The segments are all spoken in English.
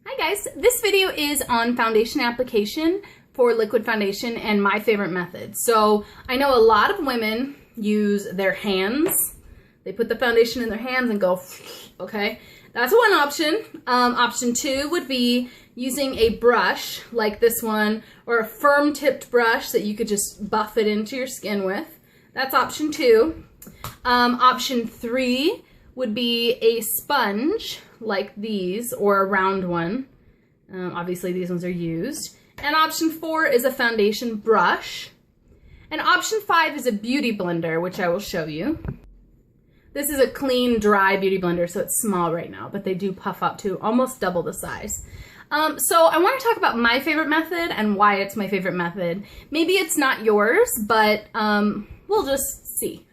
Hi guys, this video is on foundation application for liquid foundation and my favorite method. So I know a lot of women use their hands. They put the foundation in their hands and go, okay? That's one option. Option two would be using a brush like this one or a firm tipped brush that you could just buff it into your skin with. That's option two. Option three would be a sponge like these or a round one. Obviously these ones are used. And option four is a foundation brush. And option five is a beauty blender, which I will show you. This is a clean, dry beauty blender, so it's small right now, but they do puff up to almost double the size. So I want to talk about my favorite method and why it's my favorite method. Maybe it's not yours, but we'll just see.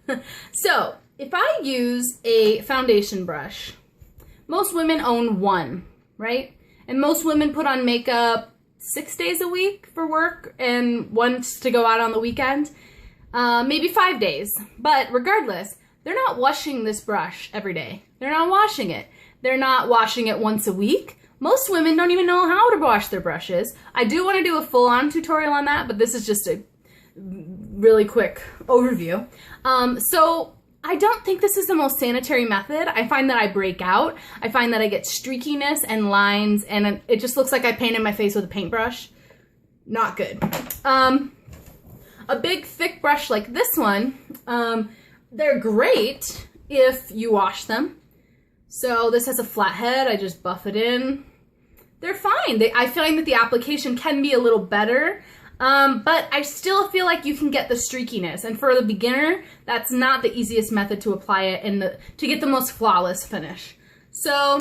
So if I use a foundation brush, most women own one, right? And most women put on makeup 6 days a week for work and once to go out on the weekend, maybe 5 days. But regardless, they're not washing this brush every day. They're not washing it. They're not washing it once a week. Most women don't even know how to wash their brushes. I do want to do a full-on tutorial on that, but this is just a really quick overview. So I don't think this is the most sanitary method. I find that I break out. I find that I get streakiness and lines, and it just looks like I painted my face with a paintbrush. Not good. A big thick brush like this one, they're great if you wash them. So this has a flat head. I just buff it in. They're fine. I find that the application can be a little better. But I still feel like you can get the streakiness, and for the beginner, that's not the easiest method to apply it and to get the most flawless finish. So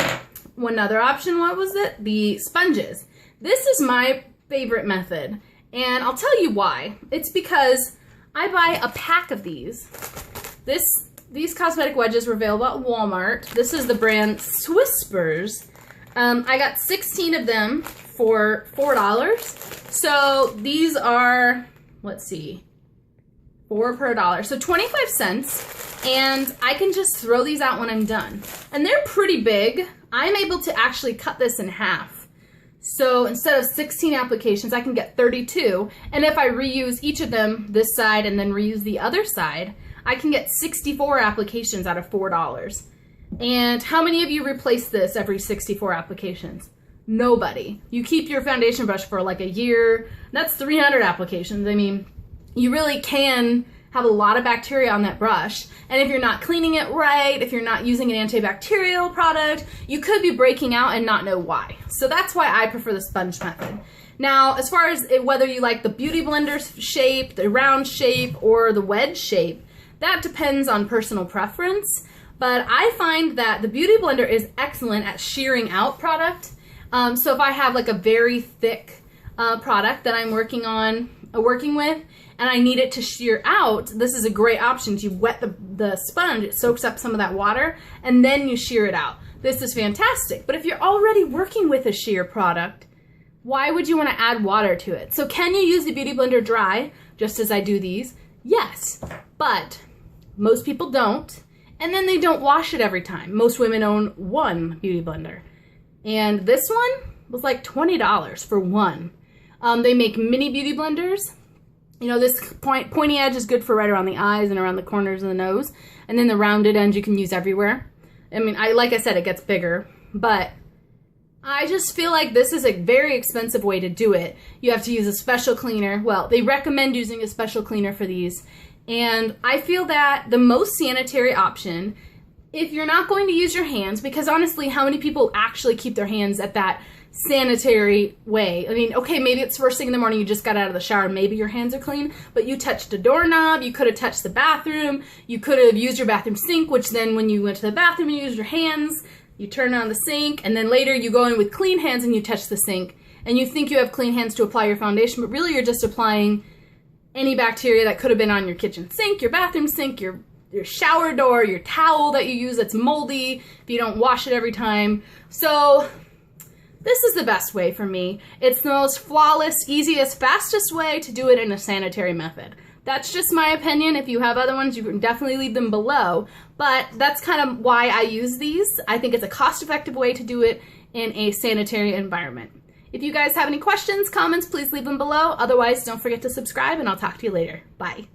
one other option, what was it? The sponges. This is my favorite method, and I'll tell you why. It's because I buy a pack of these. These cosmetic wedges were available at Walmart. This is the brand Swispers. I got 16 of them for $4. So these are, let's see, 4 per dollar. So 25 cents, and I can just throw these out when I'm done. And they're pretty big. I'm able to actually cut this in half. So instead of 16 applications, I can get 32. And if I reuse each of them, this side and then reuse the other side, I can get 64 applications out of $4. And how many of you replace this every 64 applications? Nobody. You keep your foundation brush for like a year. That's 300 applications. I mean, you really can have a lot of bacteria on that brush. And if you're not cleaning it right, if you're not using an antibacterial product, you could be breaking out and not know why. So that's why I prefer the sponge method. Now, as far as whether you like the beauty blender shape, the round shape, or the wedge shape, that depends on personal preference. But I find that the beauty blender is excellent at shearing out product. So if I have like a very thick product that I'm working with, and I need it to shear out, this is a great option. You wet the sponge, it soaks up some of that water, and then you shear it out. This is fantastic. But if you're already working with a sheer product, why would you want to add water to it? So can you use the beauty blender dry, just as I do these? Yes, but most people don't. And then they don't wash it every time. Most women own one beauty blender. And this one was like $20 for one. They make mini beauty blenders. You know, this pointy edge is good for right around the eyes and around the corners of the nose. And then the rounded end you can use everywhere. I mean, like I said, it gets bigger. But I just feel like this is a very expensive way to do it. You have to use a special cleaner. Well, they recommend using a special cleaner for these. And I feel that the most sanitary option, if you're not going to use your hands, because honestly, how many people actually keep their hands at that sanitary way? I mean, okay, maybe it's first thing in the morning, you just got out of the shower, maybe your hands are clean, but you touched a doorknob, you could have touched the bathroom, you could have used your bathroom sink, which then when you went to the bathroom, you used your hands, you turn on the sink, and then later you go in with clean hands and you touch the sink, and you think you have clean hands to apply your foundation, but really you're just applying any bacteria that could have been on your kitchen sink, your bathroom sink, your shower door, your towel that you use that's moldy if you don't wash it every time. So this is the best way for me. It's the most flawless, easiest, fastest way to do it in a sanitary method. That's just my opinion. If you have other ones, you can definitely leave them below. But that's kind of why I use these. I think it's a cost-effective way to do it in a sanitary environment. If you guys have any questions, comments, please leave them below. Otherwise, don't forget to subscribe, and I'll talk to you later. Bye.